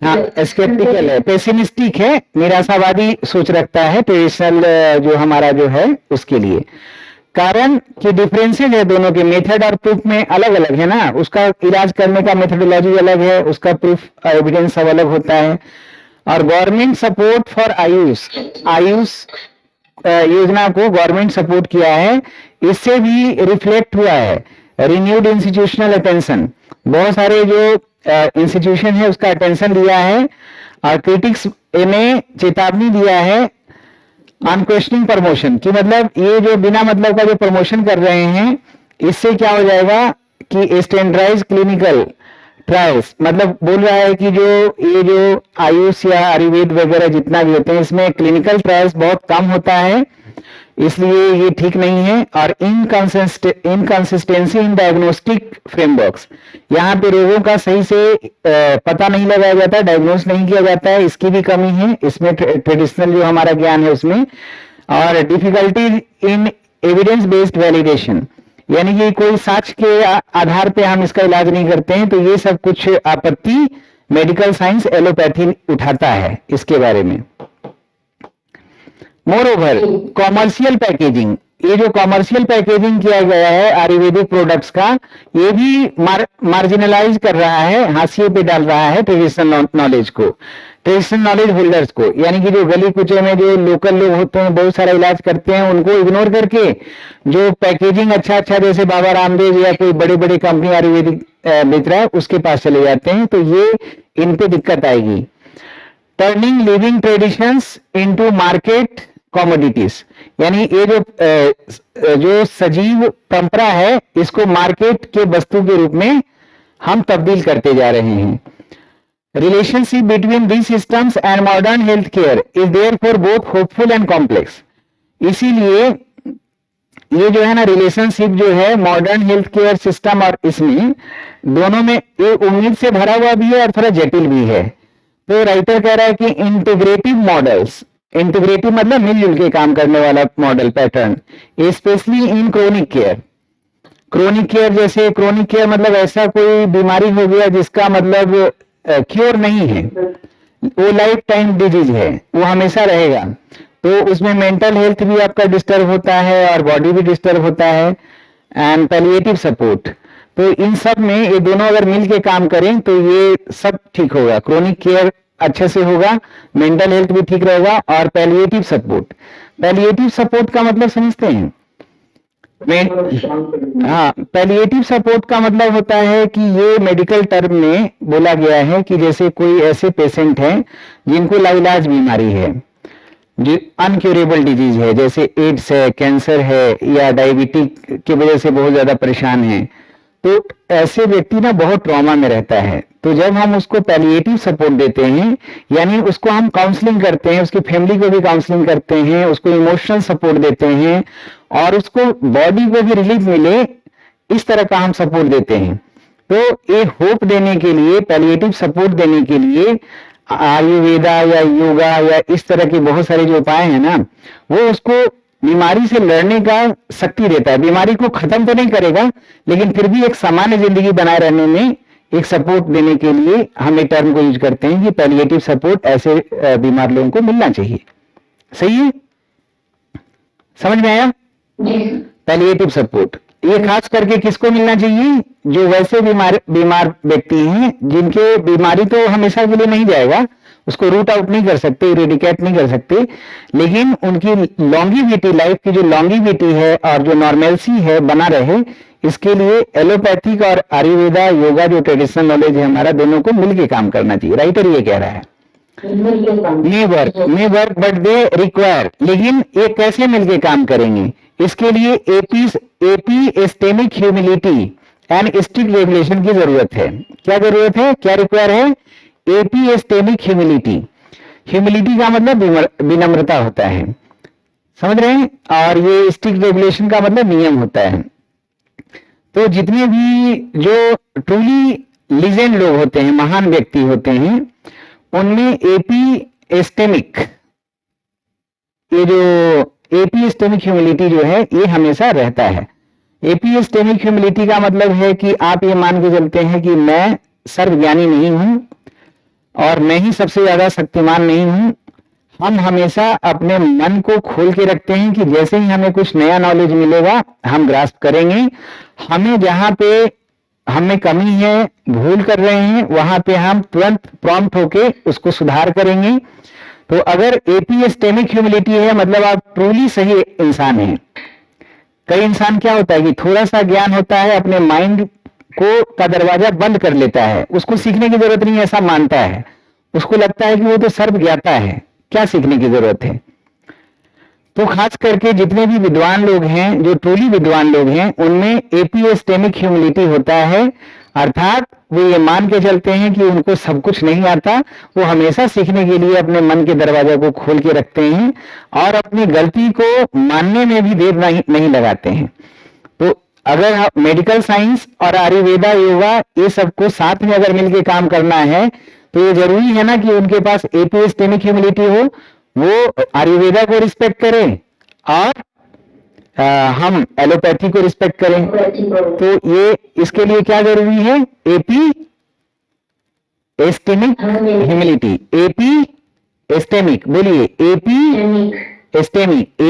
हाँ, स्केप्टिकल है, पेसिमिस्टिक है, निराशावादी सोच रखता है ट्रेडिशनल जो हमारा जो है उसके लिए। कारण कि डिफरेंसेस है दोनों के, मेथड और प्रूफ में अलग अलग है ना। उसका इलाज करने का मेथोडोलॉजी अलग है, उसका प्रूफ एविडेंस सब अलग होता है। और government support for Ayush, Ayush योजना को गवर्नमेंट सपोर्ट किया है, इससे भी रिफ्लेक्ट हुआ है रिन्यूड इंस्टीट्यूशनल अटेंशन। बहुत सारे जो इंस्टीट्यूशन है उसका अटेंशन दिया है और क्रिटिक्स ने चेतावनी दिया है अनक्वेश्चनिंग प्रमोशन की, मतलब ये जो बिना मतलब का जो प्रमोशन कर रहे हैं इससे क्या हो जाएगा कि स्टैंडर्डाइज क्लिनिकल ट्रायल्स, मतलब बोल रहा है कि जो ये जो आयुष या आयुर्वेद वगैरह जितना भी होते हैं इसमें क्लिनिकल ट्रायल्स बहुत कम होता है, इसलिए ये ठीक नहीं है। और इनकंसिस्टेंसी इन डायग्नोस्टिक फ्रेमवर्क्स, यहाँ पे रोगों का सही से पता नहीं लगाया जाता, डायग्नोस नहीं किया जाता है, इसकी भी कमी है इसमें ट्रेडिशनल जो हमारा ज्ञान है उसमें। और difficulty in evidence based validation, यानी कि कोई साक्ष्य के आधार पे हम इसका इलाज नहीं करते हैं, तो ये सब कुछ आपत्ति मेडिकल साइंस एलोपैथी उठाता है इसके बारे में। मोरओवर कॉमर्शियल पैकेजिंग, ये जो कॉमर्शियल पैकेजिंग किया गया है आयुर्वेदिक प्रोडक्ट्स का, ये भी मार्जिनलाइज कर रहा है, हाशिए पे डाल रहा है ट्रेडिशनल नॉलेज को, ट्रेडिशनल नॉलेज होल्डर्स को। यानी कि जो गली कुचे में जो लोकल लोग होते हैं बहुत सारा इलाज करते हैं उनको इग्नोर करके जो पैकेजिंग अच्छा अच्छा जैसे बाबा रामदेव या कोई बड़े बड़े कंपनी आयुर्वेदिक बेच रहा है उसके पास चले जाते हैं, तो ये इन पे दिक्कत आएगी। Turning living traditions into market commodities, यानी ये जो सजीव परंपरा है इसको मार्केट के वस्तु के रूप में हम तब्दील करते जा रहे हैं। Relationship between these systems and modern health care is there for both hopeful and complex. इसीलिए ये जो है ना रिलेशनशिप जो है मॉडर्न हेल्थ केयर सिस्टम और इसमें दोनों में ये उम्मीद से भरा हुआ भी है और थोड़ा जटिल भी है। तो राइटर कह रहा है कि इंटीग्रेटिव मॉडल्स, इंटीग्रेटिव मतलब मिलजुल के काम करने वाला model pattern, specially in chronic care. Chronic care जैसे क्रोनिक केयर मतलब ऐसा कोई बीमारी हो गया जिसका मतलब क्योर नहीं है, वो लाइफ टाइम डिजीज है, वो हमेशा रहेगा, तो उसमें मेंटल हेल्थ भी आपका डिस्टर्ब होता है और बॉडी भी डिस्टर्ब होता है। एंड पैलिएटिव सपोर्ट, तो इन सब में ये दोनों अगर मिल के काम करें तो ये सब ठीक होगा, क्रोनिक केयर अच्छे से होगा, मेंटल हेल्थ भी ठीक रहेगा। और पैलिएटिव सपोर्ट, पैलिएटिव सपोर्ट का मतलब समझते हैं? हाँ, पैलिएटिव सपोर्ट का मतलब होता है कि ये मेडिकल टर्म में बोला गया है कि जैसे कोई ऐसे पेशेंट हैं जिनको लाइलाज बीमारी है, जो अनक्यूरेबल डिजीज है, जैसे एड्स है, कैंसर है या डायबिटिक की वजह से बहुत ज्यादा परेशान है, तो ऐसे व्यक्ति ना बहुत ट्रॉमा में रहता है। तो जब हम उसको पैलिएटिव सपोर्ट देते हैं यानी उसको हम काउंसलिंग करते हैं, उसकी फैमिली को भी काउंसलिंग करते हैं, उसको इमोशनल सपोर्ट देते हैं और उसको बॉडी को भी रिलीफ मिले, इस तरह का हम सपोर्ट देते हैं। तो ये होप देने के लिए, पैलिएटिव सपोर्ट देने के लिए आयुर्वेदा या योगा या इस तरह के बहुत सारे जो उपाय हैं ना, वो उसको बीमारी से लड़ने का शक्ति देता है। बीमारी को खत्म तो नहीं करेगा लेकिन फिर भी एक सामान्य जिंदगी बनाए रहने में एक सपोर्ट देने के लिए हम एक टर्म को यूज करते हैं कि पैलिएटिव सपोर्ट ऐसे बीमार लोगों को मिलना चाहिए। सही है, समझ में आया? पैलिएटिव सपोर्ट ये खास करके किसको मिलना चाहिए? जो वैसे बीमार व्यक्ति हैं जिनके बीमारी तो हमेशा के लिए नहीं जाएगा, उसको रूट आउट नहीं कर सकते, इरेडिकेट नहीं कर सकते, लेकिन उनकी लॉन्गिविटी, लाइफ की जो लॉन्गिविटी है और जो नॉर्मेलसी है बना रहे, इसके लिए एलोपैथिक और आयुर्वेदा योगा जो ट्रेडिशनल नॉलेज है हमारा, दोनों को मिलके काम करना चाहिए। राइटर ये कह रहा है। मे वर्क बट दे रिक्वायर। लेकिन ये कैसे मिलके काम करेंगे? इसके लिए AP स्टेमिक humility and strict regulation की जरूरत है। क्या जरूरत है, क्या रिक्वायर है? Epistemic humility. ह्यूमिलिटी का मतलब विनम्रता होता है, समझ रहे हैं? और ये स्ट्रिक्ट रेगुलेशन का मतलब नियम होता है। तो जितने भी जो ट्रूली लीजेंड लोग होते हैं, महान व्यक्ति होते हैं, उनमें एपी स्टेमिक, ये जो एपी स्टेमिक ह्यूमिलिटी जो है ये हमेशा रहता है। एपी स्टेमिक ह्यूमिलिटी का मतलब है कि आप ये मान के चलते हैं कि मैं सर्वज्ञानी नहीं हूं और मैं ही सबसे ज्यादा शक्तिमान नहीं हूं। हम हमेशा अपने मन को खोल के रखते हैं कि जैसे ही हमें कुछ नया नॉलेज मिलेगा हम ग्रास्प करेंगे। हमें जहां पे हमें कमी है, भूल कर रहे हैं, वहां पे हम तुरंत प्रॉम्प्ट होके उसको सुधार करेंगे। तो अगर एपी स्टेमिक ह्यूमिलिटी है मतलब आप ट्रूली सही इंसान हैं। कई इंसान क्या होता है कि थोड़ा सा ज्ञान होता है, अपने माइंड को का दरवाजा बंद कर लेता है, उसको सीखने की जरूरत नहीं ऐसा मानता है, उसको लगता है कि वो तो सर्व ज्ञाता है, क्या सीखने की जरूरत है। तो खास करके जितने भी विद्वान लोग हैं, जो ट्रूली विद्वान लोग हैं, उनमें एपी स्टेमिक ह्यूमिलिटी होता है। अर्थात वो ये मान के चलते हैं कि उनको सब कुछ नहीं आता, वो हमेशा सीखने के लिए अपने मन के दरवाजा को खोल के रखते हैं और अपनी गलती को मानने में भी देर नहीं लगाते हैं। तो अगर मेडिकल साइंस और आयुर्वेदा, योगा, ये सबको साथ में अगर मिलके काम करना है तो ये जरूरी है ना कि उनके पास एपी स्टेमिक ह्यूमिलिटी हो, वो आयुर्वेदा को रिस्पेक्ट करें और हम एलोपैथी को रिस्पेक्ट करें। तो ये इसके लिए क्या जरूरी है? Epistemic humility. Epistemic, बोलिए epistemic,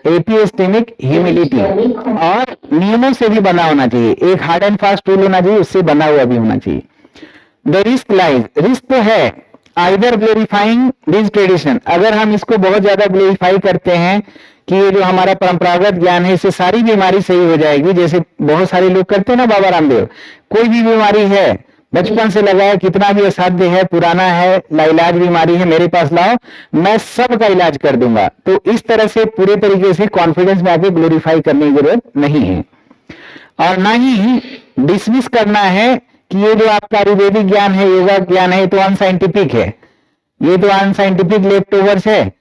epistemic humility. और नियमों से भी बना होना चाहिए, एक हार्ड एंड फास्ट रूल होना चाहिए, उससे बना हुआ भी होना चाहिए। द रिस्क लाइज, रिस्क तो है आइदर ग्लोरीफाइंग दिस ट्रेडिशन, अगर हम इसको बहुत ज्यादा ग्लोरीफाई करते हैं कि ये जो हमारा परंपरागत ज्ञान है इससे सारी बीमारी सही हो जाएगी, जैसे बहुत सारे लोग करते हैं ना बाबा रामदेव, कोई भी बीमारी है बचपन से लगा है, कितना भी असाध्य है, पुराना है, लाइलाज बीमारी है, मेरे पास लाओ, मैं सबका इलाज कर दूंगा। तो इस तरह से पूरे तरीके से कॉन्फिडेंस में आके ग्लोरीफाई करने की जरूरत नहीं है। और ना ही डिसमिस करना है कि ये जो आपका आयुर्वेदिक ज्ञान है, योगा ज्ञान है, ये तो अनसाइंटिफिक है, ये तो अनसाइंटिफिक लेफ्टओवर्स है,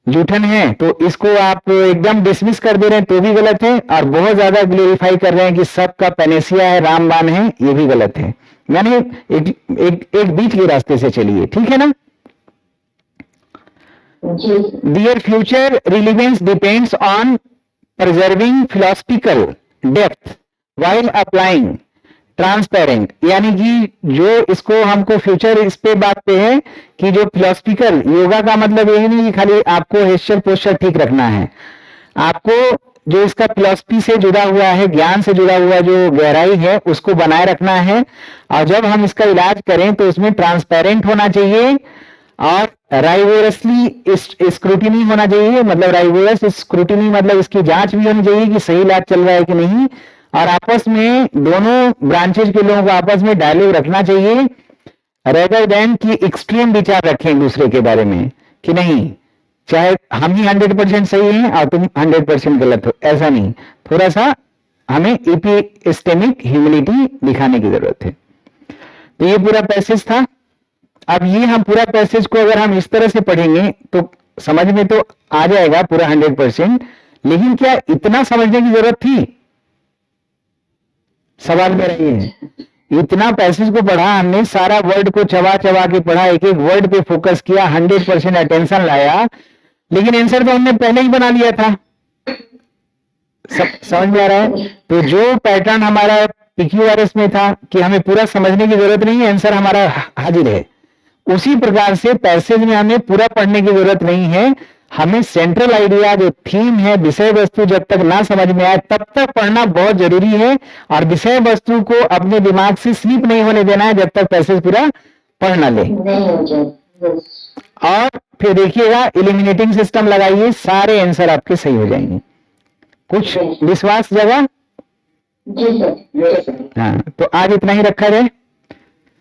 जूठन है, तो इसको आप एकदम डिसमिस कर दे रहे हैं तो भी गलत है, और बहुत ज्यादा ग्लोरीफाई कर रहे हैं कि सबका पेनेसिया है, रामबाण है, ये भी गलत है। यानी एक बीच के रास्ते से चलिए, ठीक है ना? Their future relevance depends on preserving philosophical depth while applying transparent, यानी कि जो इसको हमको फ्यूचर इस पे बात पे है कि जो फिलोसफिकल, योगा का मतलब यही नहीं कि खाली आपको हेस्चर पोस्चर ठीक रखना है, आपको जो इसका फिलोसफी से जुड़ा हुआ है, ज्ञान से जुड़ा हुआ जो गहराई है उसको बनाए रखना है। और जब हम इसका इलाज करें तो उसमें ट्रांसपेरेंट होना चाहिए और राइगोरसली स्क्रूटिनी होना चाहिए, मतलब राइगोरस स्क्रूटिनी मतलब इसकी जांच भी होनी चाहिए कि सही इलाज चल रहा है कि नहीं, और आपस में दोनों ब्रांचेज के लोगों को आपस में डायलॉग रखना चाहिए, रेदर देन कि एक्सट्रीम विचार रखें दूसरे के बारे में कि नहीं चाहे हम ही 100% सही हैं और तुम 100% गलत हो, ऐसा नहीं, थोड़ा सा हमें एपिस्टेमिक ह्यूमिलिटी दिखाने की जरूरत है। तो ये पूरा पैसेज था। अब ये हम पूरा पैसेज को अगर हम इस तरह से पढ़ेंगे तो समझ में तो आ जाएगा पूरा 100%, लेकिन क्या इतना समझने की जरूरत थी? सवाल मेरा ये है। इतना पैसेज को पढ़ा हमने, सारा वर्ड को चबा चबा के पढ़ा, एक एक वर्ड पे फोकस किया, 100% अटेंशन लाया, लेकिन आंसर तो हमने पहले ही बना लिया था। समझ में आ रहा है? तो जो पैटर्न हमारा PQRS में था कि हमें पूरा समझने की जरूरत नहीं है, आंसर हमारा हाजिर है, उसी प्रकार से पैसेज में हमें पूरा पढ़ने की जरूरत नहीं है। हमें सेंट्रल आइडिया जो थीम है, विषय वस्तु जब तक ना समझ में आए तब तक पढ़ना बहुत जरूरी है, और विषय वस्तु को अपने दिमाग से स्लिप नहीं होने देना है जब तक पैसेज पूरा पढ़ ना ले। और फिर देखिएगा एलिमिनेटिंग सिस्टम लगाइए, सारे आंसर आपके सही हो जाएंगे। कुछ विश्वास जगह? जी सर। हाँ, तो आज इतना ही रखा जाए।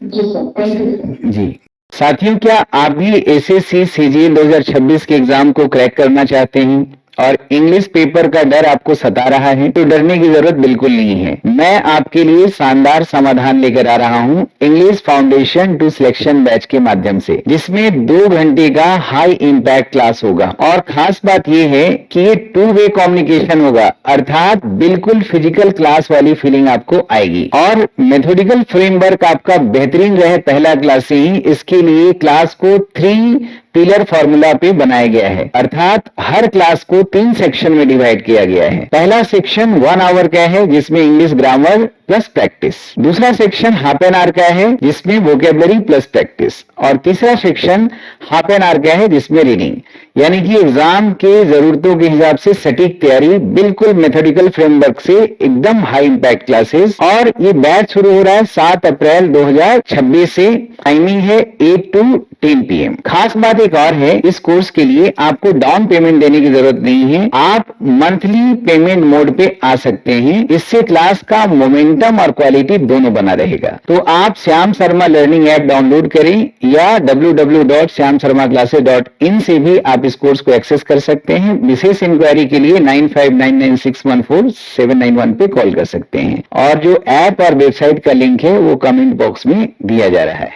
जी सर, थैंक यू। जी। साथियों, क्या आप भी एसएससी सीजीएल 2026 के एग्जाम को क्रैक करना चाहते हैं और इंग्लिश पेपर का डर आपको सता रहा है? तो डरने की जरूरत बिल्कुल नहीं है। मैं आपके लिए शानदार समाधान लेकर आ रहा हूं English foundation to selection batch के माध्यम से, जिसमें 2 घंटे का हाई इम्पैक्ट क्लास होगा। और खास बात यह है कि ये 2 वे कम्युनिकेशन होगा, अर्थात बिल्कुल फिजिकल क्लास वाली फीलिंग आपको आएगी। और मेथोडिकल फ्रेमवर्क आपका बेहतरीन रहे पहला क्लास से ही, इसके लिए क्लास को 3 पिलर फॉर्मूला पे बनाया गया है, अर्थात हर क्लास को 3 सेक्शन में डिवाइड किया गया है। पहला सेक्शन 1 आवर का है, जिसमें इंग्लिश ग्रामर प्लस प्रैक्टिस। दूसरा सेक्शन हाफ एन आवर का है, जिसमें वोकेबलरी प्लस प्रैक्टिस। और तीसरा सेक्शन हाफ एन आवर का है, जिसमें रीडिंग। यानी कि एग्जाम के जरूरतों के हिसाब से सटीक तैयारी, बिल्कुल मेथोडिकल फ्रेमवर्क से एकदम हाई इंपैक्ट क्लासेस। और ये बैच शुरू हो रहा है 7 अप्रैल 2026 से। टाइमिंग है 8 to 10 PM। खास बात एक और है, इस कोर्स के लिए आपको डाउन पेमेंट देने की जरूरत नहीं है, आप मंथली पेमेंट मोड पे आ सकते हैं। इससे क्लास का मोमेंटम और क्वालिटी दोनों बना रहेगा। तो आप Shyam Sharma learning app download करें या www.shyamsharmaclasses.in से भी आप इस कोर्स को एक्सेस कर सकते हैं। विशेष इंक्वायरी के लिए 9599614791 पे कॉल कर सकते हैं। और जो ऐप और वेबसाइट का लिंक है वो कमेंट बॉक्स में दिया जा रहा है।